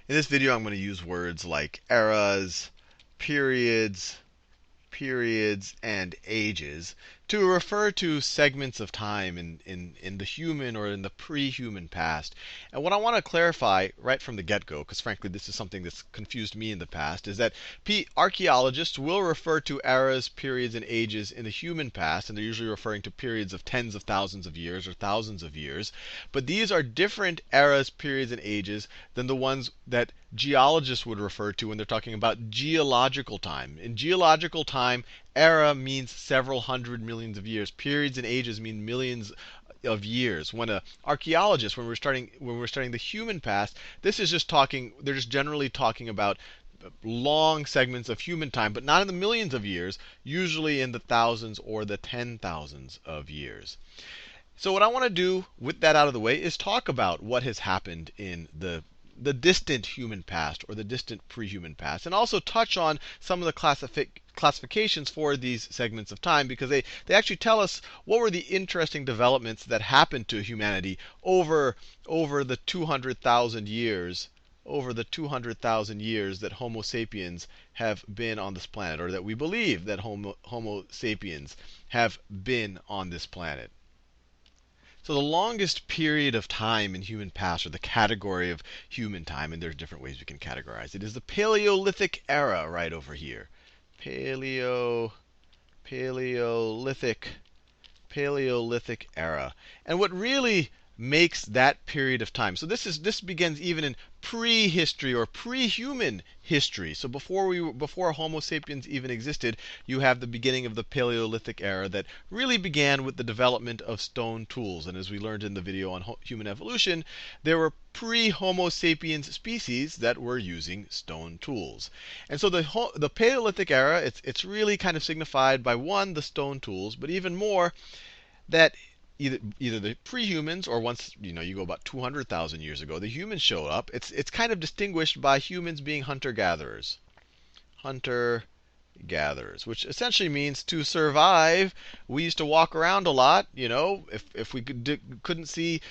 In this video, I'm going to use words like eras, periods, and ages to refer to segments of time in the human or in the pre-human past. And what I want to clarify right from the get-go, because frankly this is something that's confused me in the past, is that archaeologists will refer to eras, periods, and ages in the human past, and they're usually referring to periods of tens of thousands of years or thousands of years. But these are different eras, periods, and ages than the ones that geologists would refer to when they're talking about geological time. In geological time, era means several hundred millions of years. Periods and ages mean millions of years. When an archaeologist, when we're studying the human past, this is just talking. They're just generally talking about long segments of human time, but not in the millions of years. Usually in the thousands or the 10,000s of years. So what I want to do with that out of the way is talk about what has happened in the distant human past or the distant pre-human past, and also touch on some of the classifications for these segments of time, because they actually tell us what were the interesting developments that happened to humanity over the 200,000 years that Homo sapiens have been on this planet, or that we believe that Homo sapiens have been on this planet. So the longest period of time in human past, or the category of human time, and there's different ways we can categorize it, is the Paleolithic era right over here. Paleolithic era. And what really makes that period of time. So this begins even in prehistory or pre-human history. So before Homo sapiens even existed, you have the beginning of the Paleolithic era that really began with the development of stone tools. And as we learned in the video on human evolution, there were pre-Homo sapiens species that were using stone tools. And so the Paleolithic era, it's really kind of signified by, one, the stone tools, but even more that either the pre-humans, or once you go about 200,000 years ago, the humans showed up. It's kind of distinguished by humans being hunter-gatherers. Hunter-gatherers, which essentially means to survive, we used to walk around a lot. If we couldn't see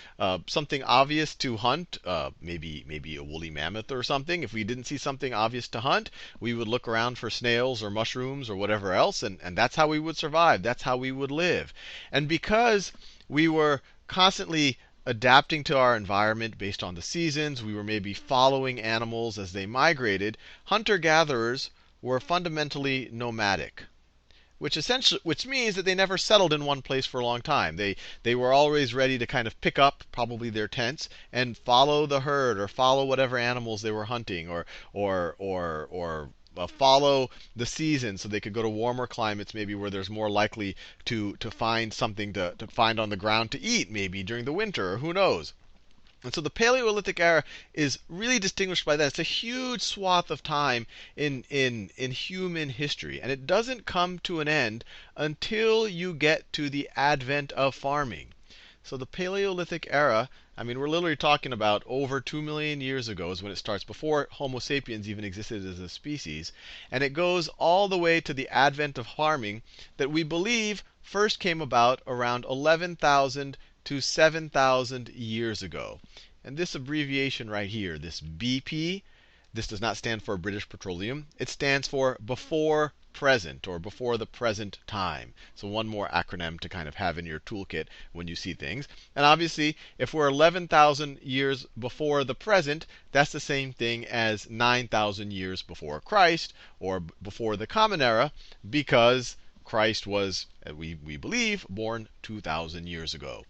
something obvious to hunt, maybe a woolly mammoth or something. If we didn't see something obvious to hunt, we would look around for snails or mushrooms or whatever else, and that's how we would survive. That's how we would live. And because we were constantly adapting to our environment based on the seasons, we were maybe following animals as they migrated, hunter-gatherers were fundamentally nomadic, which means that they never settled in one place for a long time. They were always ready to kind of pick up probably their tents and follow the herd, or follow whatever animals they were hunting, or follow the season, so they could go to warmer climates, maybe where there's more likely to find something to find on the ground to eat, maybe during the winter, or who knows. And so the Paleolithic era is really distinguished by that. It's a huge swath of time in human history. And it doesn't come to an end until you get to the advent of farming. So the Paleolithic era, we're literally talking about over 2 million years ago is when it starts, before Homo sapiens even existed as a species. And it goes all the way to the advent of farming, that we believe first came about around 11,000 to 7,000 years ago. And this abbreviation right here, this BP, this does not stand for British Petroleum. It stands for before present, or before the present time. So one more acronym to kind of have in your toolkit when you see things. And obviously, if we're 11,000 years before the present, that's the same thing as 9,000 years before Christ, or before the Common Era, because Christ was, we believe, born 2,000 years ago.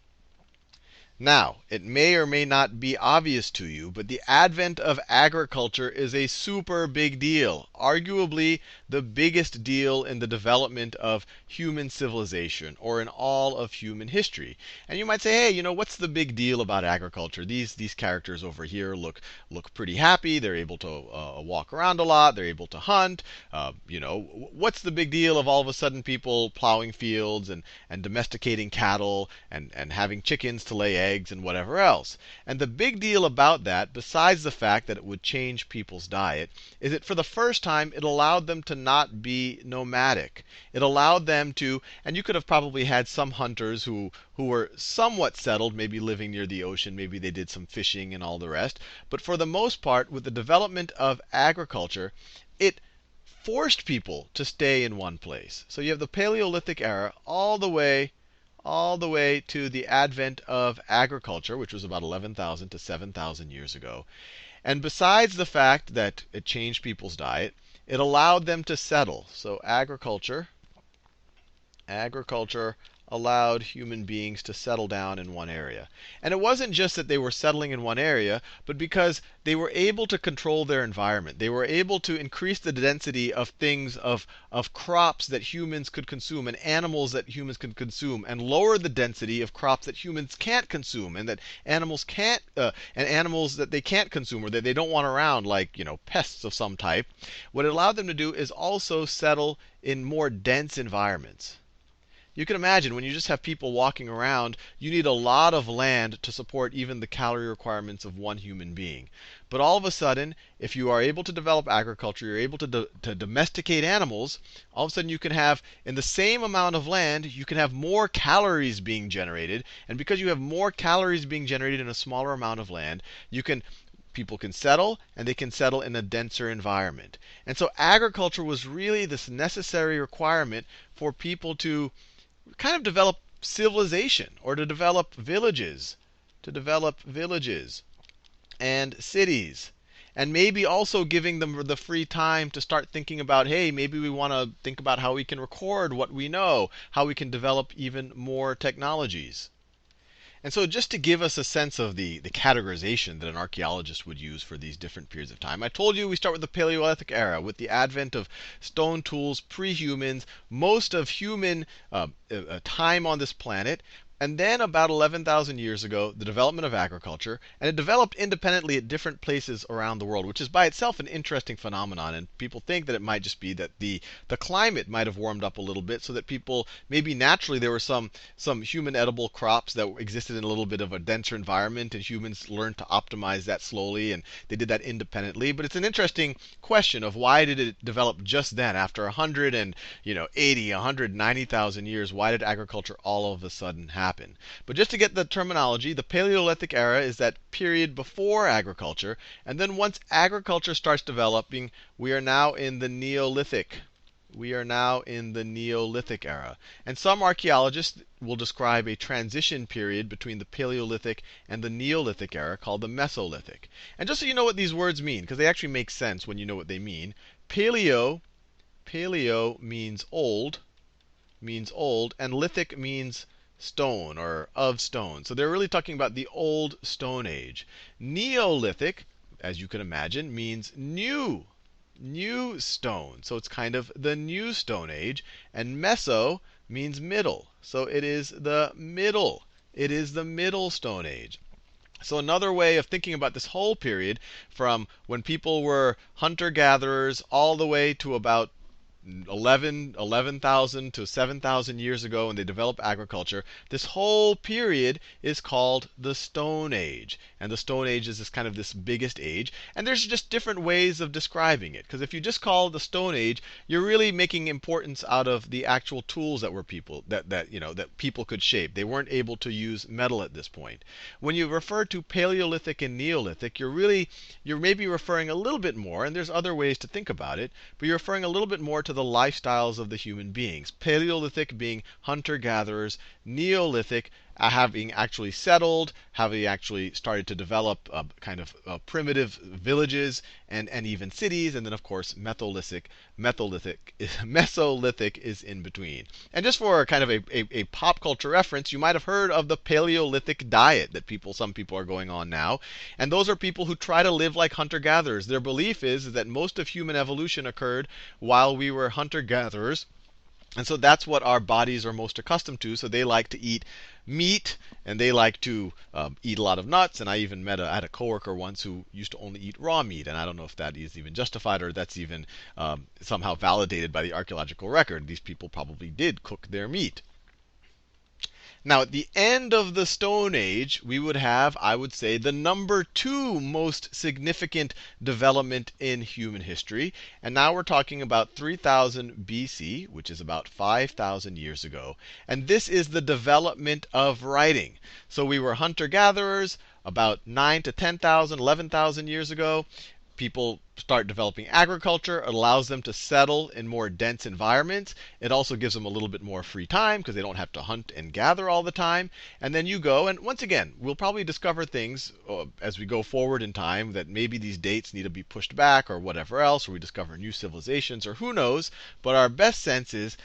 Now, it may or may not be obvious to you, but the advent of agriculture is a super big deal. Arguably the biggest deal in the development of human civilization, or in all of human history. And you might say, hey, what's the big deal about agriculture? These characters over here look pretty happy. They're able to walk around a lot. They're able to hunt. What's the big deal of all of a sudden people plowing fields and domesticating cattle and having chickens to lay eggs, and whatever else. And the big deal about that, besides the fact that it would change people's diet, is that for the first time it allowed them to not be nomadic. It allowed them to, and you could have probably had some hunters who were somewhat settled, maybe living near the ocean, maybe they did some fishing and all the rest. But for the most part, with the development of agriculture, it forced people to stay in one place. So you have the Paleolithic era all the way to the advent of agriculture, which was about 11,000 to 7,000 years ago. And besides the fact that it changed people's diet, it allowed them to settle. So agriculture allowed human beings to settle down in one area. And it wasn't just that they were settling in one area, but because they were able to control their environment. They were able to increase the density of things, of crops that humans could consume and animals that humans could consume, and lower the density of crops that humans can't consume and that animals can't, and animals that they can't consume or that they don't want around, like pests of some type. What it allowed them to do is also settle in more dense environments. You can imagine when you just have people walking around, you need a lot of land to support even the calorie requirements of one human being. But all of a sudden, if you are able to develop agriculture, you're able to domesticate animals, all of a sudden you can have, in the same amount of land, you can have more calories being generated. And because you have more calories being generated in a smaller amount of land, people can settle, and they can settle in a denser environment. And so agriculture was really this necessary requirement for people to kind of develop civilization, or to develop villages and cities, and maybe also giving them the free time to start thinking about, hey, maybe we want to think about how we can record what we know, how we can develop even more technologies. And so just to give us a sense of the categorization that an archaeologist would use for these different periods of time, I told you we start with the Paleolithic era, with the advent of stone tools, pre-humans, most of human time on this planet. And then about 11,000 years ago, the development of agriculture, and it developed independently at different places around the world, which is by itself an interesting phenomenon. And people think that it might just be that the climate might have warmed up a little bit, so that people, maybe naturally there were some human edible crops that existed in a little bit of a denser environment, and humans learned to optimize that slowly, and they did that independently. But it's an interesting question of why did it develop just then, after 190,000 years? Why did agriculture all of a sudden happen? But just to get the terminology, the Paleolithic era is that period before agriculture, and then once agriculture starts developing, we are now in the Neolithic. We are now in the Neolithic era. And some archaeologists will describe a transition period between the Paleolithic and the Neolithic era called the Mesolithic. And just so you know what these words mean, because they actually make sense when you know what they mean, paleo means old, and lithic means stone or of stone. So they're really talking about the old Stone Age. Neolithic, as you can imagine, means new stone. So it's kind of the new Stone Age. And Meso means middle. So it is the middle. It is the middle Stone Age. So another way of thinking about this whole period, from when people were hunter-gatherers all the way to about 11,000 to 7,000 years ago when they developed agriculture, this whole period is called the Stone Age. And the Stone Age is this biggest age. And there's just different ways of describing it. Because if you just call it the Stone Age, you're really making importance out of the actual tools that people could shape. They weren't able to use metal at this point. When you refer to Paleolithic and Neolithic, you're maybe referring a little bit more, and there's other ways to think about it, but you're referring a little bit more to the lifestyles of the human beings. Paleolithic being hunter-gatherers, Neolithic having actually settled, having actually started to develop primitive villages and even cities, and then of course Mesolithic is in between. And just for kind of a pop culture reference, you might have heard of the Paleolithic diet that some people are going on now. And those are people who try to live like hunter-gatherers. Their belief is that most of human evolution occurred while we were hunter-gatherers. And so that's what our bodies are most accustomed to. So they like to eat meat, and they like to eat a lot of nuts. And I even I had a coworker once who used to only eat raw meat. And I don't know if that is even justified or that's even somehow validated by the archaeological record. These people probably did cook their meat. Now, at the end of the Stone Age, we would have, I would say, the number two most significant development in human history. And now we're talking about 3000 BC, which is about 5,000 years ago. And this is the development of writing. So we were hunter gatherers about 9 to 10,000, 11,000 years ago. People start developing agriculture. It allows them to settle in more dense environments. It also gives them a little bit more free time because they don't have to hunt and gather all the time. And then you go, and once again, we'll probably discover things as we go forward in time that maybe these dates need to be pushed back or whatever else, or we discover new civilizations or who knows. But our best sense is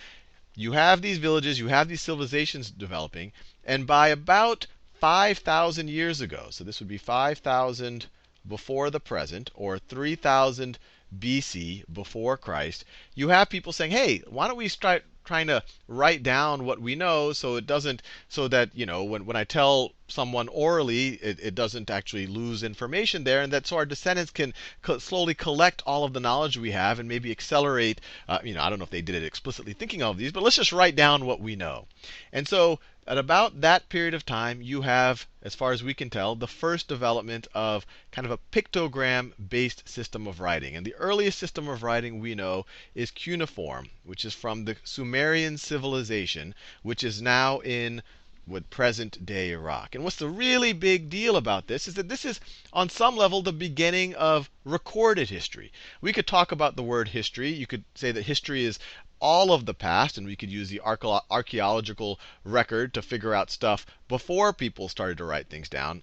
you have these villages, you have these civilizations developing, and by about 5,000 years ago, so this would be 5,000 before the present, or 3000 BC before Christ, you have people saying, hey, why don't we start trying to write down what we know so it doesn't, so that, when I tell someone orally, it doesn't actually lose information there, and that so our descendants can slowly collect all of the knowledge we have and maybe accelerate, I don't know if they did it explicitly thinking of these, but let's just write down what we know. And so at about that period of time, you have, as far as we can tell, the first development of kind of a pictogram-based system of writing. And the earliest system of writing we know is cuneiform, which is from the Sumerian civilization, which is now in with present-day Iraq. And what's the really big deal about this is that this is, on some level, the beginning of recorded history. We could talk about the word history. You could say that history is all of the past, and we could use the archaeological record to figure out stuff before people started to write things down.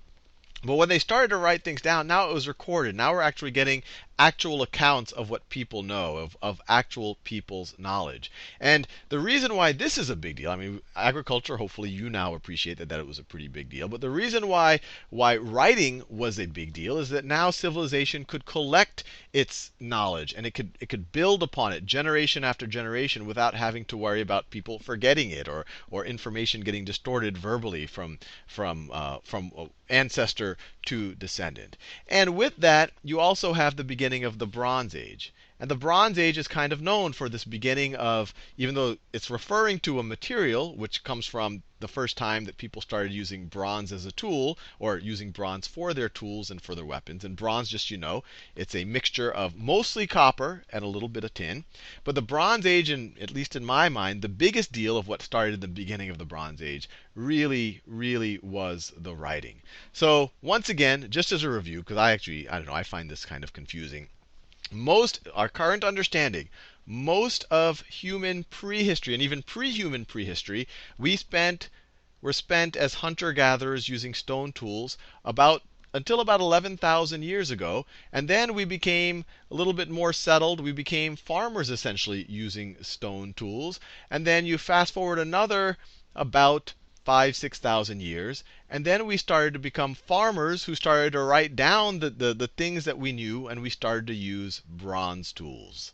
But when they started to write things down, now it was recorded. Now we're actually getting actual accounts of what people know, of actual people's knowledge. And the reason why this is a big deal, I mean, agriculture, hopefully you now appreciate that it was a pretty big deal. But the reason why writing was a big deal is that now civilization could collect its knowledge, and it could build upon it generation after generation without having to worry about people forgetting it, or information getting distorted verbally from ancestor to descendant. And with that, you also have the beginning of the Bronze Age. And the Bronze Age is kind of known for this beginning of, even though it's referring to a material which comes from the first time that people started using bronze as a tool, or using bronze for their tools and for their weapons. And bronze, just it's a mixture of mostly copper and a little bit of tin. But the Bronze Age, at least in my mind, the biggest deal of what started at the beginning of the Bronze Age really, really was the writing. So once again, just as a review, because I don't know, I find this kind of confusing. Our current understanding, most of human prehistory, and even pre-human prehistory, were spent as hunter-gatherers using stone tools until about 11,000 years ago. And then we became a little bit more settled. We became farmers, essentially, using stone tools. And then you fast forward another about 6,000 years, and then we started to become farmers who started to write down the things that we knew, and we started to use bronze tools.